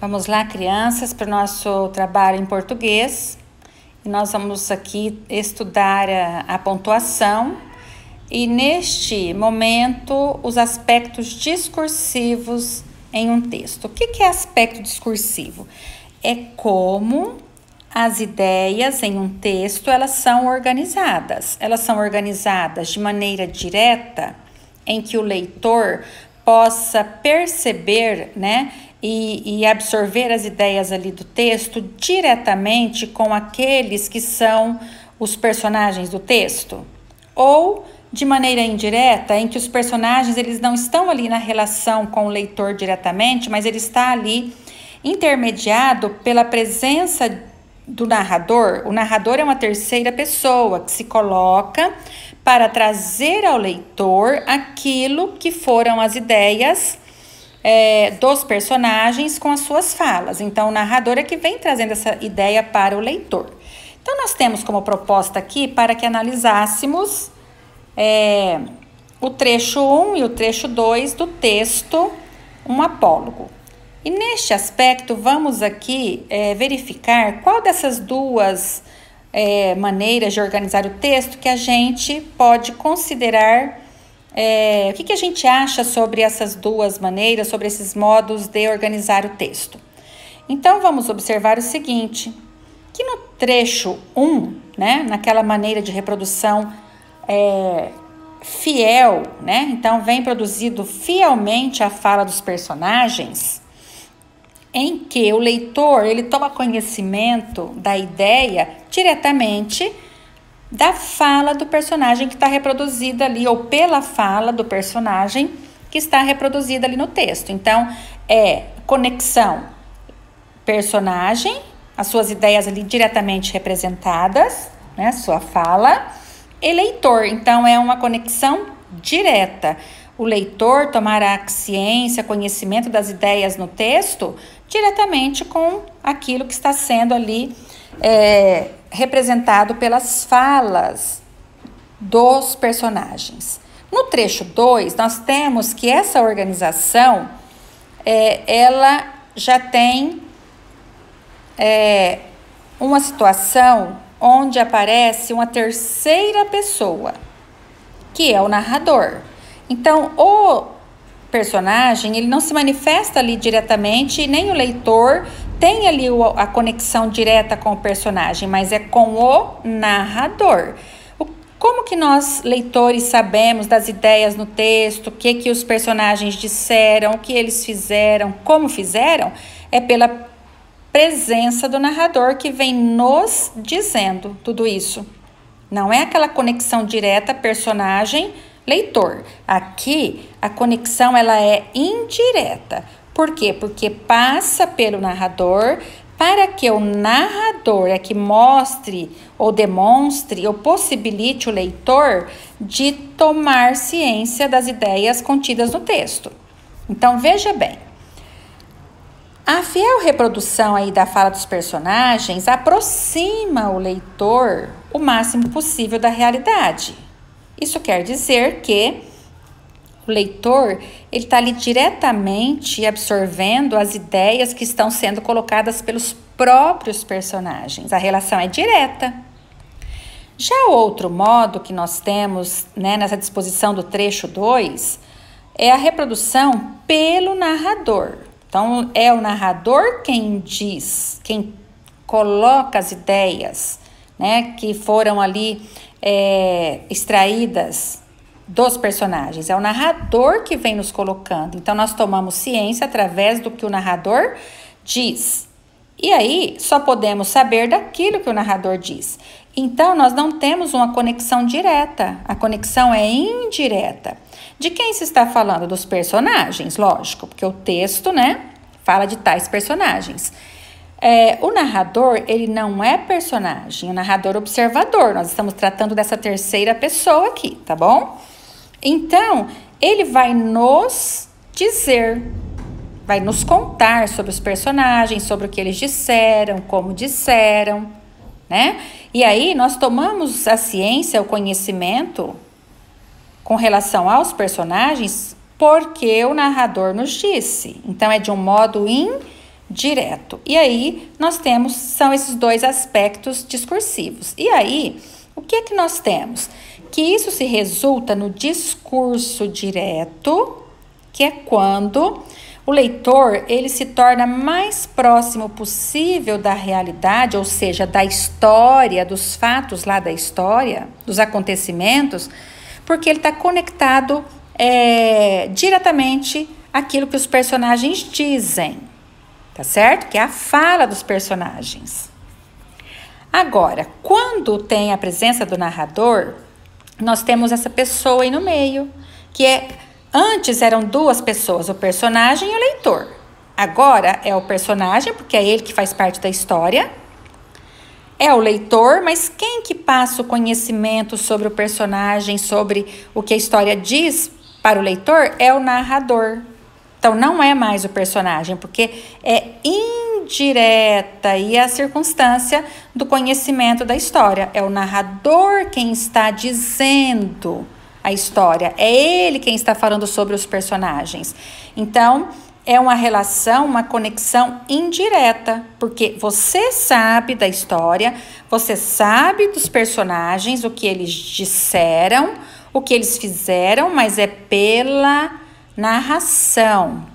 Vamos lá, crianças, para o nosso trabalho em português. E nós vamos aqui estudar a pontuação e, neste momento, os aspectos discursivos em um texto. O que é aspecto discursivo? É como as ideias em um texto elas são organizadas. Elas são organizadas de maneira direta, em que o leitor possa perceber, e absorver as ideias ali do texto diretamente com aqueles que são os personagens do texto, ou de maneira indireta, em que os personagens eles não estão ali na relação com o leitor diretamente, mas ele está ali intermediado pela presença do narrador. O narrador é uma terceira pessoa que se coloca para trazer ao leitor aquilo que foram as ideias dos personagens com as suas falas. Então, o narrador é que vem trazendo essa ideia para o leitor. Então, nós temos como proposta aqui para que analisássemos o trecho 1 e o trecho 2 do texto, um apólogo. E neste aspecto, vamos aqui verificar qual dessas duas maneiras de organizar o texto que a gente pode considerar. O que a gente acha sobre essas duas maneiras, sobre esses modos de organizar o texto? Então, vamos observar o seguinte, que no trecho 1, naquela maneira de reprodução fiel, então vem produzido fielmente a fala dos personagens, em que o leitor ele toma conhecimento da ideia diretamente da fala do personagem que está reproduzida ali, ou pela fala do personagem que está reproduzida ali no texto. Então, conexão personagem, as suas ideias ali diretamente representadas, sua fala, e leitor. Então, é uma conexão direta. O leitor tomará ciência, conhecimento das ideias no texto diretamente com aquilo que está sendo ali representado pelas falas dos personagens. No trecho 2, nós temos que essa organização, ela já tem uma situação onde aparece uma terceira pessoa, que é o narrador. Então, o personagem, ele não se manifesta ali diretamente, nem o leitor tem ali a conexão direta com o personagem, mas é com o narrador. Como que nós, leitores, sabemos das ideias no texto, o que os personagens disseram, o que eles fizeram, como fizeram? É pela presença do narrador que vem nos dizendo tudo isso. Não é aquela conexão direta personagem-leitor. Aqui, a conexão ela é indireta. Por quê? Porque passa pelo narrador para que o narrador é que mostre ou demonstre ou possibilite o leitor de tomar ciência das ideias contidas no texto. Então, veja bem, a fiel reprodução aí da fala dos personagens aproxima o leitor o máximo possível da realidade. Isso quer dizer que o leitor ele está ali diretamente absorvendo as ideias que estão sendo colocadas pelos próprios personagens. A relação é direta. Já o outro modo que nós temos nessa disposição do trecho 2 é a reprodução pelo narrador. Então, é o narrador quem diz, quem coloca as ideias que foram ali extraídas dos personagens. É o narrador que vem nos colocando. Então, nós tomamos ciência através do que o narrador diz. E aí, só podemos saber daquilo que o narrador diz. Então, nós não temos uma conexão direta. A conexão é indireta. De quem se está falando? Dos personagens, lógico, porque o texto, fala de tais personagens. O narrador, ele não é personagem, o narrador é observador. Nós estamos tratando dessa terceira pessoa aqui, tá bom? Então, ele vai nos dizer, vai nos contar sobre os personagens, sobre o que eles disseram, como disseram, E aí, nós tomamos a ciência, o conhecimento com relação aos personagens porque o narrador nos disse. Então, é de um modo direto. E aí, são esses dois aspectos discursivos. E aí, o que é que nós temos? Que isso se resulta no discurso direto, que é quando o leitor, ele se torna mais próximo possível da realidade, ou seja, da história, dos fatos lá da história, dos acontecimentos, porque ele está conectado diretamente àquilo que os personagens dizem, tá certo? Que é a fala dos personagens. Agora, quando tem a presença do narrador, nós temos essa pessoa aí no meio, que antes eram duas pessoas, o personagem e o leitor. Agora é o personagem, porque é ele que faz parte da história. É o leitor, mas quem que passa o conhecimento sobre o personagem, sobre o que a história diz para o leitor é o narrador. Então, não é mais o personagem, porque é indireta e a circunstância do conhecimento da história. É o narrador quem está dizendo a história. É ele quem está falando sobre os personagens. Então, é uma relação, uma conexão indireta, porque você sabe da história, você sabe dos personagens, o que eles disseram, o que eles fizeram, mas é pela narração,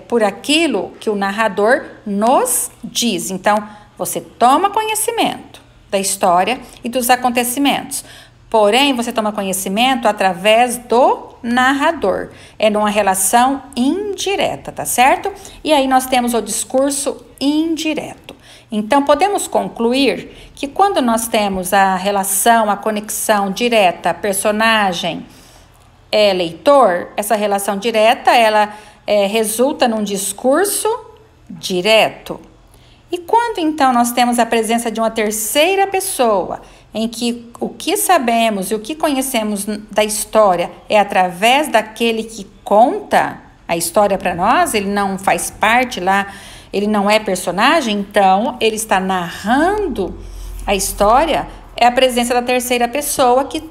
por aquilo que o narrador nos diz. Então, você toma conhecimento da história e dos acontecimentos. Porém, você toma conhecimento através do narrador. É numa relação indireta, tá certo? E aí nós temos o discurso indireto. Então, podemos concluir que quando nós temos a relação, a conexão direta, personagem, leitor, essa relação direta, ela resulta num discurso direto. E quando, então, nós temos a presença de uma terceira pessoa, em que o que sabemos e o que conhecemos da história é através daquele que conta a história para nós, ele não faz parte lá, ele não é personagem, então ele está narrando a história, é a presença da terceira pessoa que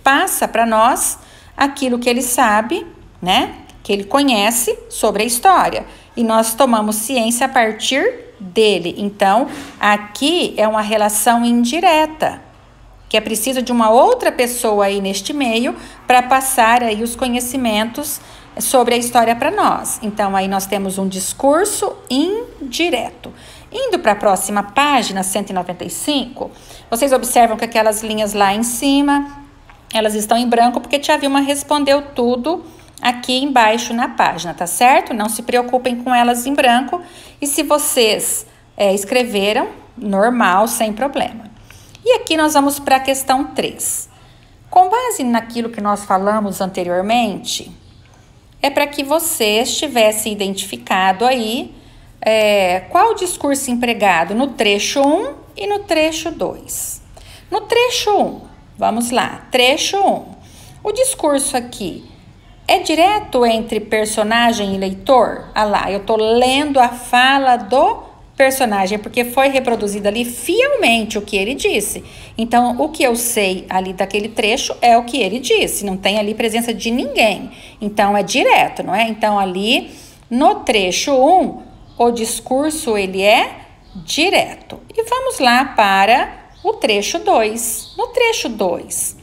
passa para nós aquilo que ele sabe, né? Que ele conhece sobre a história. E nós tomamos ciência a partir dele. Então, aqui é uma relação indireta, que é preciso de uma outra pessoa aí neste meio para passar aí os conhecimentos sobre a história para nós. Então, aí nós temos um discurso indireto. Indo para a próxima página, 195, vocês observam que aquelas linhas lá em cima, elas estão em branco porque Tia Vilma respondeu tudo aqui embaixo na página, tá certo? Não se preocupem com elas em branco. E se vocês escreveram, normal, sem problema. E aqui nós vamos para a questão 3. Com base naquilo que nós falamos anteriormente, é para que vocês tivessem identificado aí qual o discurso empregado no trecho 1 e no trecho 2. No trecho 1, vamos lá, trecho 1. O discurso aqui é direto entre personagem e leitor? Ah lá, eu estou lendo a fala do personagem, porque foi reproduzido ali fielmente o que ele disse. Então, o que eu sei ali daquele trecho é o que ele disse, não tem ali presença de ninguém. Então, é direto, não é? Então, ali no trecho 1, o discurso ele é direto. E vamos lá para o trecho 2. No trecho 2,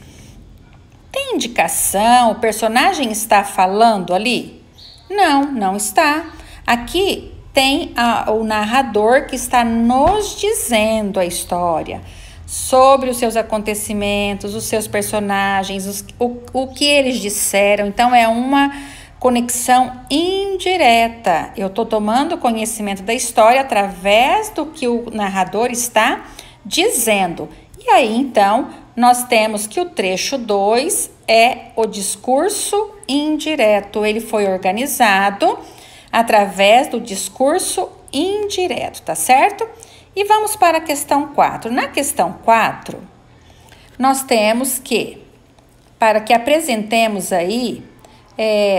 tem indicação? O personagem está falando ali? Não, não está. Aqui tem o narrador que está nos dizendo a história sobre os seus acontecimentos, os seus personagens, o que eles disseram. Então, é uma conexão indireta. Eu estou tomando conhecimento da história através do que o narrador está dizendo. E aí, então, nós temos que o trecho 2 é o discurso indireto. Ele foi organizado através do discurso indireto, tá certo? E vamos para a questão 4. Na questão 4, nós temos que, para que apresentemos aí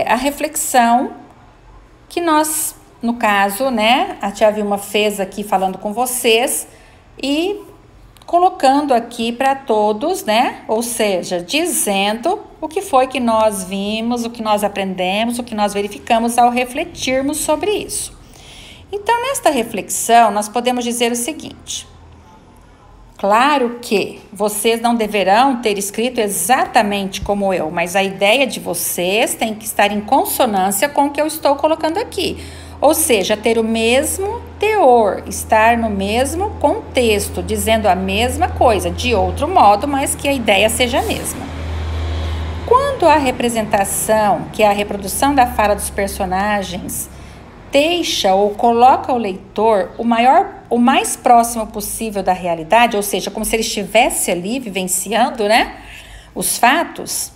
a reflexão que nós, no caso, né, a Tia Vilma fez aqui falando com vocês e colocando aqui para todos, né? Ou seja, dizendo o que foi que nós vimos, o que nós aprendemos, o que nós verificamos ao refletirmos sobre isso. Então, nesta reflexão, nós podemos dizer o seguinte: claro que vocês não deverão ter escrito exatamente como eu, mas a ideia de vocês tem que estar em consonância com o que eu estou colocando aqui. Ou seja, ter o mesmo teor, estar no mesmo contexto, dizendo a mesma coisa, de outro modo, mas que a ideia seja a mesma. Quando a representação, que é a reprodução da fala dos personagens, deixa ou coloca o leitor o mais próximo possível da realidade, ou seja, como se ele estivesse ali vivenciando, né, os fatos,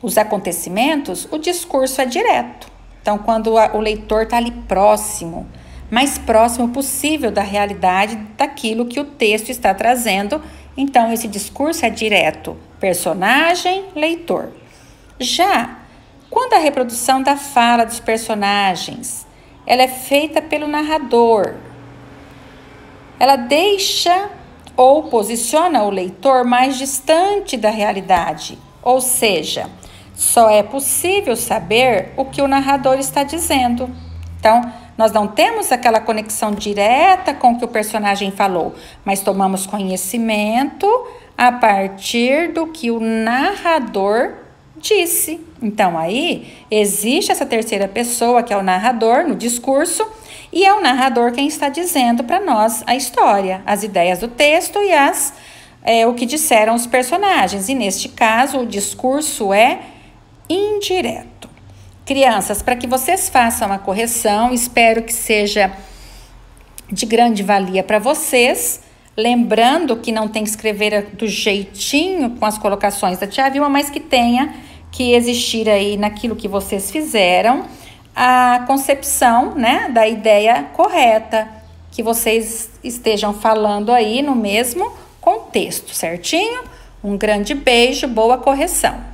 os acontecimentos, o discurso é direto. Então, quando o leitor está ali próximo, mais próximo possível da realidade, daquilo que o texto está trazendo, então esse discurso é direto, personagem, leitor. Já quando a reprodução da fala dos personagens, ela é feita pelo narrador, ela deixa ou posiciona o leitor mais distante da realidade, ou seja, só é possível saber o que o narrador está dizendo. Então, nós não temos aquela conexão direta com o que o personagem falou, mas tomamos conhecimento a partir do que o narrador disse. Então, aí, existe essa terceira pessoa, que é o narrador, no discurso, e é o narrador quem está dizendo para nós a história, as ideias do texto e o que disseram os personagens. E, neste caso, o discurso é indireto. Crianças, para que vocês façam a correção, espero que seja de grande valia para vocês. Lembrando que não tem que escrever do jeitinho com as colocações da tia Vilma, mas que tenha que existir aí naquilo que vocês fizeram a concepção, né, da ideia correta, que vocês estejam falando aí no mesmo contexto, certinho? Um grande beijo, boa correção!